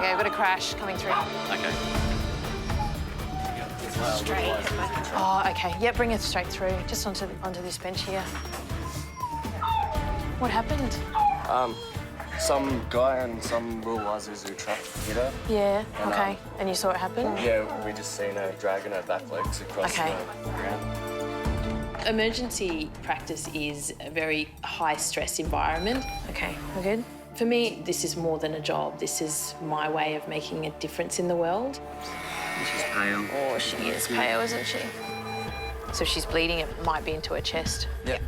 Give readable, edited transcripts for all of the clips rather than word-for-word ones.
Okay, I've got a crash coming through. Okay. Straight. Oh, okay. Yeah, bring it straight through. Just onto this bench here. What happened? Some guy and some real Wazoo truck hit her. Yeah, And, okay. And you saw it happen? Yeah, we just seen her dragging her back legs across Okay. the ground. Emergency practice is a very high-stress environment. Okay, we're good? For me, this is more than a job. This is my way of making a difference in the world. She's pale. Oh, she is pale, isn't she? So if she's bleeding, it might be into her chest. Yep.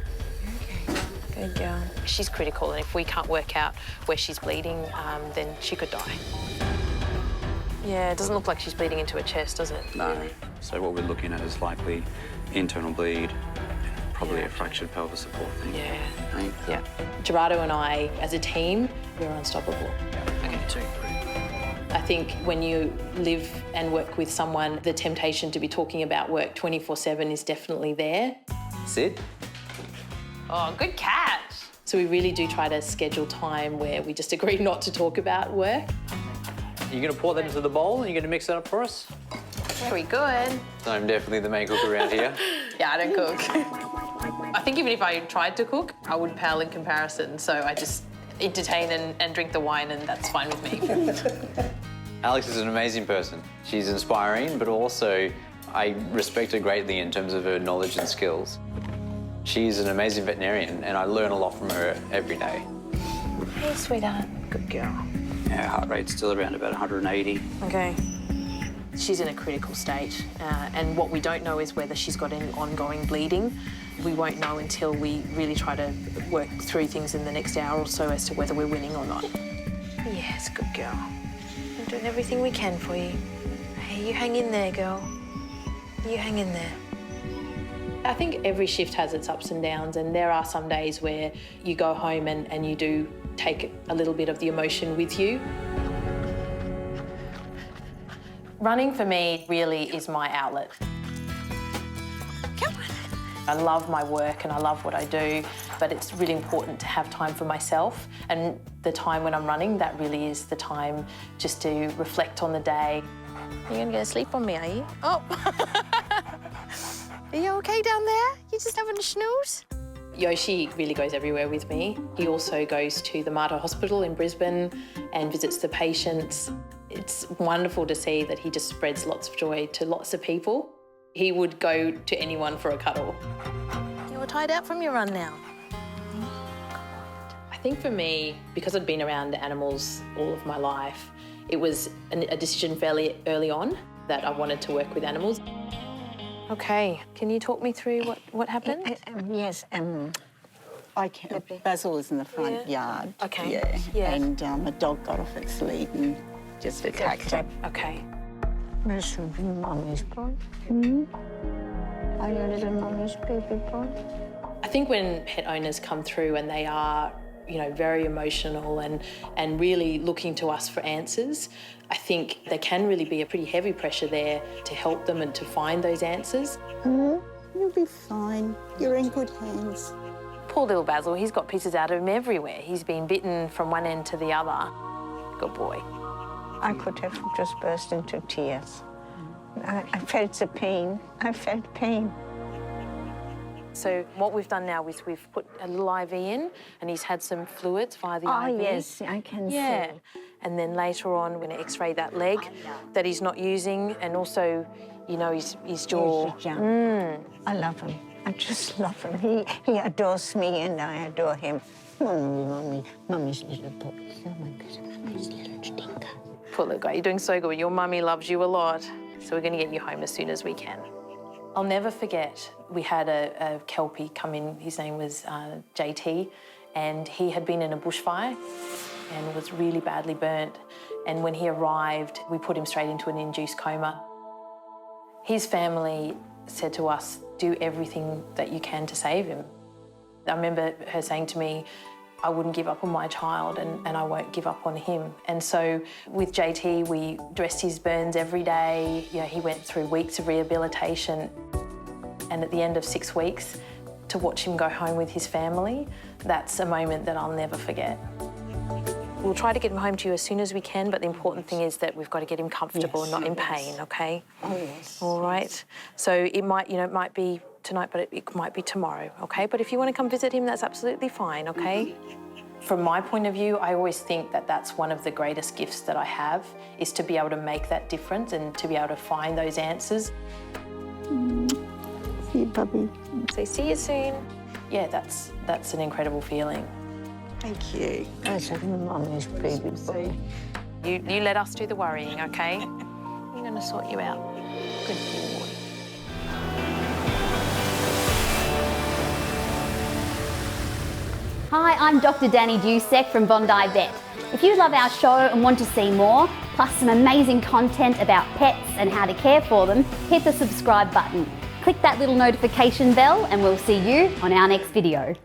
Good girl. She's critical, and if we can't work out where she's bleeding, then she could die. Yeah, it doesn't look like she's bleeding into her chest, does it? No. Really? So what we're looking at is likely internal bleed, probably a fractured pelvis support thing. Yeah. Right? Yeah. Gerardo and I, as a team, we're unstoppable. Okay, 2, 3. I think when you live and work with someone, the temptation to be talking about work 24/7 is definitely there. Sid? Oh, good catch. So we really do try to schedule time where we just agree not to talk about work. You're going to pour that into the bowl and you're going to mix that up for us? Very good. I'm definitely the main cook around here. Yeah, I don't cook. I think even if I tried to cook, I would pale in comparison. So I just entertain and drink the wine, and that's fine with me. Alex is an amazing person. She's inspiring, but also I respect her greatly in terms of her knowledge and skills. She's an amazing veterinarian, and I learn a lot from her every day. Hey, sweetheart. Good girl. Her heart rate's still around about 180. Okay. She's in a critical state, and what we don't know is whether she's got any ongoing bleeding. We won't know until we really try to work through things in the next hour or so as to whether we're winning or not. Yes, good girl. We're doing everything we can for you. Hey, you hang in there, girl. You hang in there. I think every shift has its ups and downs, and there are some days where you go home and you do take a little bit of the emotion with you. Running for me really is my outlet. Come on. I love my work and I love what I do, but it's really important to have time for myself. And the time when I'm running, that really is the time just to reflect on the day. You're gonna go to sleep on me, are you? Oh. Are you okay down there? You just having a snooze? Yoshi really goes everywhere with me. He also goes to the Mater Hospital in Brisbane and visits the patients. It's wonderful to see that he just spreads lots of joy to lots of people. He would go to anyone for a cuddle. You were tired out from your run now. I think for me, because I'd been around animals all of my life, it was a decision fairly early on that I wanted to work with animals. Okay, can you talk me through what happened? Yes, Basil was in the front yard. Okay. Yeah. Yeah. And a dog got off its lead and just attacked her. Okay. Listen, Mummy's boy. Are you a little Mummy's baby boy? I think when pet owners come through and they are, you know, very emotional and really looking to us for answers, I think there can really be a pretty heavy pressure there to help them and to find those answers. You'll be fine. You're in good hands. Poor little Basil, he's got pieces out of him everywhere. He's been bitten from one end to the other. Good boy. I could have just burst into tears. I felt the pain. I felt pain. So what we've done now is we've put a little IV in, and he's had some fluids via the IV. Oh, yes, I can Yeah. see. And then later on, we're going to X-ray that leg that he's not using, and also, you know, his jaw. I love him. I just love him. He adores me and I adore him. Mummy's little boy. Oh my goodness, Mummy's little stinker. Poor little guy, you're doing so good. Your mummy loves you a lot. So we're going to get you home as soon as we can. I'll never forget, we had a Kelpie come in, his name was JT, and he had been in a bushfire and was really badly burnt. And when he arrived, we put him straight into an induced coma. His family said to us, do everything that you can to save him. I remember her saying to me, I wouldn't give up on my child and I won't give up on him. And so with JT, we dressed his burns every day. You know, he went through weeks of rehabilitation. And at the end of 6 weeks, to watch him go home with his family, that's a moment that I'll never forget. We'll try to get him home to you as soon as we can, but the important thing is that we've got to get him comfortable and not in pain, okay? Oh, yes. All right. So it might, it might be tonight, but it might be tomorrow, okay? But if you want to come visit him, that's absolutely fine, okay? From my point of view, I always think that that's one of the greatest gifts that I have, is to be able to make that difference and to be able to find those answers. See you, puppy. So see you soon. Yeah, that's an incredible feeling. Thank you. That's like Mummy's baby boy. You let us do the worrying, okay? We're going to sort you out. Good boy. Hi, I'm Dr Danny Dusek from Bondi Vet. If you love our show and want to see more, plus some amazing content about pets and how to care for them, hit the subscribe button. Click that little notification bell and we'll see you on our next video.